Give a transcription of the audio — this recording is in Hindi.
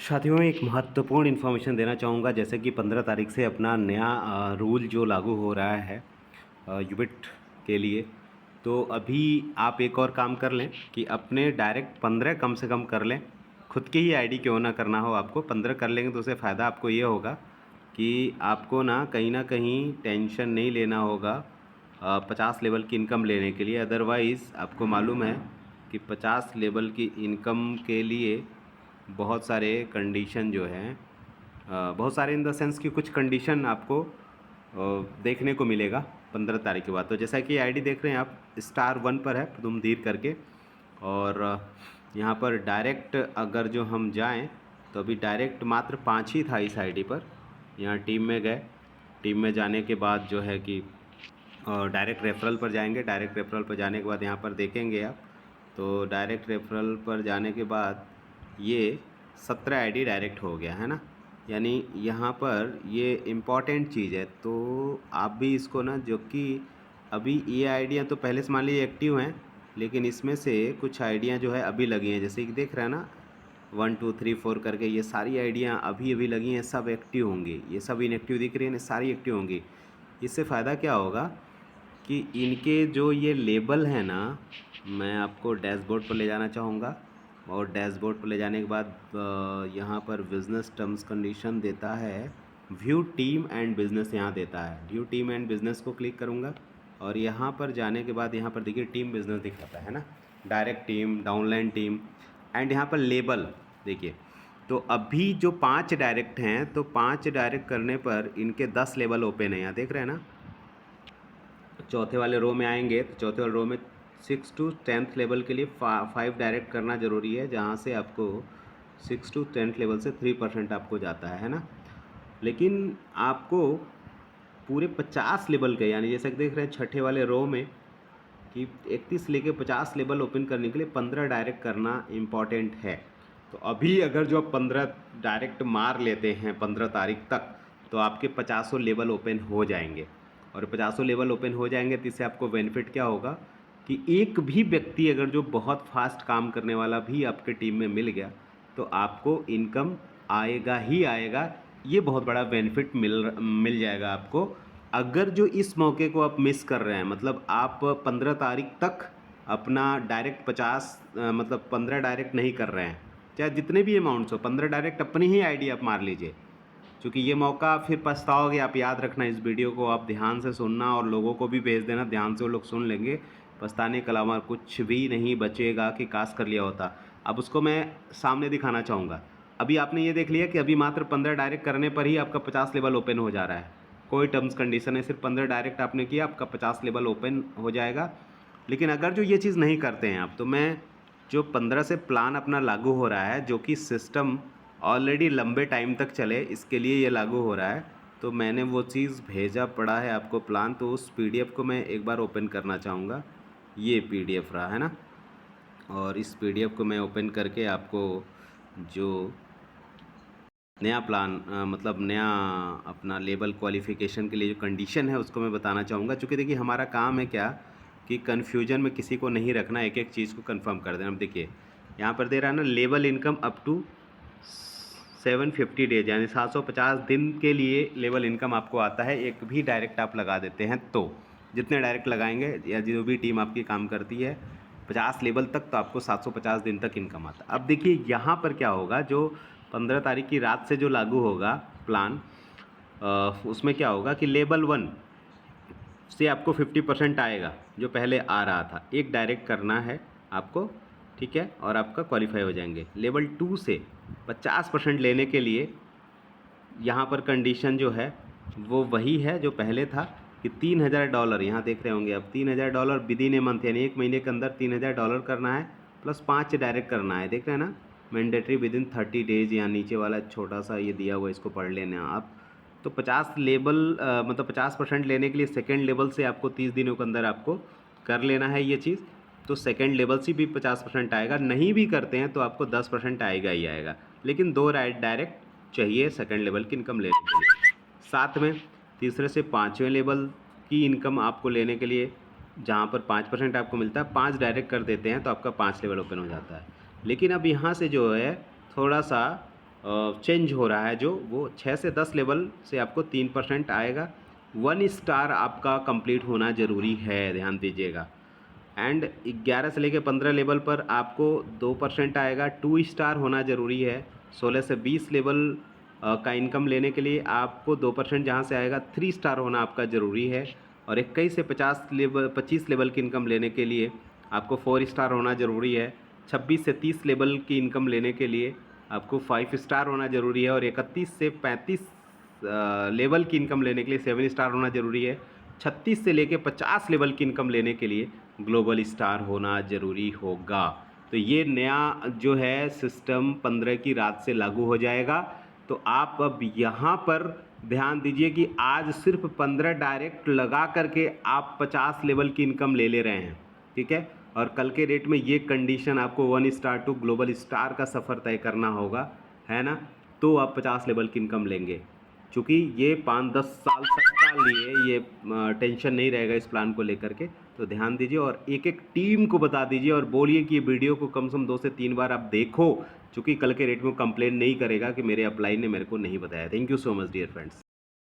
साथियों, एक महत्वपूर्ण इन्फॉर्मेशन देना चाहूँगा। जैसे कि 15 तारीख से अपना नया रूल जो लागू हो रहा है यूबिट के लिए। तो अभी आप एक और काम कर लें कि अपने डायरेक्ट 15 कम से कम कर लें। खुद की ही आईडी क्यों ना करना हो, आपको 15 कर लेंगे तो उससे फ़ायदा आपको ये होगा कि आपको ना कहीं टेंशन नहीं लेना होगा 50 लेवल की इनकम लेने के लिए। अदरवाइज़ आपको मालूम है कि 50 लेवल की इनकम के लिए बहुत सारे कंडीशन जो हैं, बहुत सारे इन द सेंस कि कुछ कंडीशन आपको देखने को मिलेगा 15 तारीख के बाद। तो जैसा कि आईडी देख रहे हैं आप, *1 पर है पदुमधीर करके। और यहाँ पर डायरेक्ट अगर जो हम जाएं तो अभी डायरेक्ट मात्र 5 ही था इस आईडी पर। यहाँ टीम में गए, टीम में जाने के बाद जो है कि डायरेक्ट रेफरल पर जाएंगे। डायरेक्ट रेफरल पर जाने के बाद यहाँ पर देखेंगे आप, तो डायरेक्ट रेफरल पर जाने के बाद ये 17 आईडी डायरेक्ट हो गया है ना। यानी यहाँ पर ये इम्पॉर्टेंट चीज़ है। तो आप भी इसको ना, जो कि अभी ये आइडिया तो पहले से मान लीजिए एक्टिव हैं, लेकिन इसमें से कुछ आइडिया जो है अभी लगी हैं। जैसे कि देख रहे हैं ना, 1 2 3 4 करके ये सारी आइडियाँ अभी अभी लगी हैं, सब एक्टिव होंगी। ये सब इनएक्टिव दिख रही हैं, सारी एक्टिव होंगी। इससे फ़ायदा क्या होगा कि इनके जो ये लेबल हैं ना, मैं आपको डैशबोर्ड पर ले जाना चाहूँगा। और डैशबोर्ड पर ले जाने के बाद यहाँ पर बिज़नेस टर्म्स कंडीशन देता है, व्यू टीम एंड बिज़नेस यहाँ देता है। व्यू टीम एंड बिज़नेस को क्लिक करूँगा और यहाँ पर जाने के बाद यहाँ पर देखिए टीम बिज़नेस दिखाता है ना, direct team, downline team and यहाँ पर लेबल देखिए। तो अभी जो 5 डायरेक्ट हैं, तो 5 डायरेक्ट करने पर इनके 10 लेवल ओपन है। यहाँ देख रहे हैं ना, चौथे वाले रो में आएंगे तो चौथे वाले रो में 6 to 10th लेवल के लिए 5 डायरेक्ट करना ज़रूरी है, जहाँ से आपको 6 to 10th लेवल से 3% आपको जाता है ना। लेकिन आपको पूरे 50 लेवल के, यानी जैसे कि देख रहे हैं छठे वाले रो में कि 31 लेके 50 लेवल ओपन करने के लिए 15 डायरेक्ट करना इम्पॉर्टेंट है। तो अभी अगर जो आप 15 डायरेक्ट मार लेते हैं 15 तारीख तक, तो आपके 50 लेवल ओपन हो जाएंगे। और 50 लेवल ओपन हो जाएंगे तो इससे आपको बेनिफिट क्या होगा कि एक भी व्यक्ति अगर जो बहुत फास्ट काम करने वाला भी आपके टीम में मिल गया, तो आपको इनकम आएगा ही आएगा। ये बहुत बड़ा बेनिफिट मिल जाएगा आपको। अगर जो इस मौके को आप मिस कर रहे हैं, मतलब आप 15 तारीख तक अपना डायरेक्ट 50 मतलब 15 डायरेक्ट नहीं कर रहे हैं, चाहे जितने भी अमाउंट्स हो, 15 डायरेक्ट अपनी ही आईडी आप मार लीजिए। क्योंकि ये मौका फिर पछताओगे आप। याद रखना, इस वीडियो को आप ध्यान से सुनना और लोगों को भी भेज देना, ध्यान से वो लोग सुन लेंगे। पछताने के अलावा कुछ भी नहीं बचेगा कि काश कर लिया होता। अब उसको मैं सामने दिखाना चाहूँगा। अभी आपने ये देख लिया कि अभी मात्र 15 डायरेक्ट करने पर ही आपका 50 लेवल ओपन हो जा रहा है। कोई टर्म्स कंडीशन है, सिर्फ 15 डायरेक्ट आपने किया, आपका 50 लेवल ओपन हो जाएगा। लेकिन अगर जो ये चीज़ नहीं करते हैं आप, तो मैं जो 15 से प्लान अपना लागू हो रहा है, जो कि सिस्टम ऑलरेडी लंबे टाइम तक चले, इसके लिए ये लागू हो रहा है। तो मैंने वो चीज़ भेजा पड़ा है आपको प्लान, तो उस पीडीएफ को मैं एक बार ओपन करना चाहूँगा। ये पीडीएफ रहा है ना, और इस पीडीएफ को मैं ओपन करके आपको जो नया प्लान मतलब नया अपना लेबल क्वालिफ़िकेशन के लिए जो कंडीशन है उसको मैं बताना चाहूँगा। चूँकि देखिए हमारा काम है क्या कि कन्फ्यूजन में किसी को नहीं रखना, एक एक चीज़ को कंफर्म कर देना। अब देखिए यहाँ पर दे रहा है ना, level income up to 750 days, यानी 750 दिन के लिए लेवल इनकम आपको आता है। एक भी डायरेक्ट आप लगा देते हैं तो, जितने डायरेक्ट लगाएंगे या जो भी टीम आपकी काम करती है 50 लेवल तक, तो आपको 750 दिन तक इनकम आता है। अब देखिए यहाँ पर क्या होगा, जो 15 तारीख की रात से जो लागू होगा प्लान, उसमें क्या होगा कि लेवल 1 से आपको 50% आएगा, जो पहले आ रहा था। एक डायरेक्ट करना है आपको, ठीक है, और आपका क्वालिफाई हो जाएंगे। लेवल 2 से 50% लेने के लिए यहाँ पर कंडीशन जो है वो वही है जो पहले था कि $3000, यहाँ देख रहे होंगे आप, $3000 विदिन ए मंथ, यानी एक महीने के अंदर $3000 करना है, प्लस 5 डायरेक्ट करना है। देख रहे हैं ना, मैंडेटरी विदिन 30 डेज, यहाँ नीचे वाला छोटा सा ये दिया हुआ, इसको पढ़ लेना आप। तो 50 लेवल मतलब 50% लेने के लिए सेकेंड लेवल से आपको 30 दिनों के अंदर आपको कर लेना है ये चीज़। तो सेकेंड लेवल से भी 50% आएगा। नहीं भी करते हैं तो आपको 10% आएगा ही आएगा। लेकिन 2 डायरेक्ट चाहिए सेकेंड लेवल की इनकम लेने के लिए। साथ में तीसरे से 5वें लेवल की इनकम आपको लेने के लिए, जहाँ पर 5% आपको मिलता है, 5 डायरेक्ट कर देते हैं तो आपका 5 लेवल ओपन हो जाता है। लेकिन अब यहाँ से जो है थोड़ा सा चेंज हो रहा है जो वो 6 से 10 लेवल से आपको 3% आएगा। 1 स्टार आपका कंप्लीट होना ज़रूरी है, ध्यान दीजिएगा। एंड 11 से लेकर 15 लेवल पर आपको 2% आएगा। 2 स्टार होना ज़रूरी है। 16 से 20 लेवल का इनकम लेने के लिए आपको 2% जहाँ से आएगा 3 स्टार होना आपका ज़रूरी है। और 21 से 25 लेवल की इनकम लेने के लिए आपको 4 स्टार होना ज़रूरी है। 26 से 30 लेवल की इनकम लेने के लिए आपको 5 स्टार होना ज़रूरी है। और 31 से 35 लेवल की इनकम लेने के लिए 7 स्टार होना ज़रूरी है। 36 से लेके 50 लेवल की इनकम लेने के लिए ग्लोबल स्टार होना ज़रूरी होगा। तो ये नया जो है सिस्टम 15 की रात से लागू हो जाएगा। तो आप अब यहाँ पर ध्यान दीजिए कि आज सिर्फ 15 डायरेक्ट लगा करके आप 50 लेवल की इनकम ले रहे हैं, ठीक है। और कल के रेट में ये कंडीशन आपको 1 स्टार टू ग्लोबल स्टार का सफ़र तय करना होगा, है ना। तो आप 50 लेवल की इनकम लेंगे। चूँकि ये 5-10 साल तक का लिए ये टेंशन नहीं रहेगा इस प्लान को लेकर के। तो ध्यान दीजिए और एक-एक टीम को बता दीजिए और बोलिए कि ये वीडियो को कम से कम 2 से 3 बार आप देखो, चूँकि कल के रेट में कंप्लेन नहीं करेगा कि मेरे अपलाइन ने मेरे को नहीं बताया। Thank you so much dear friends.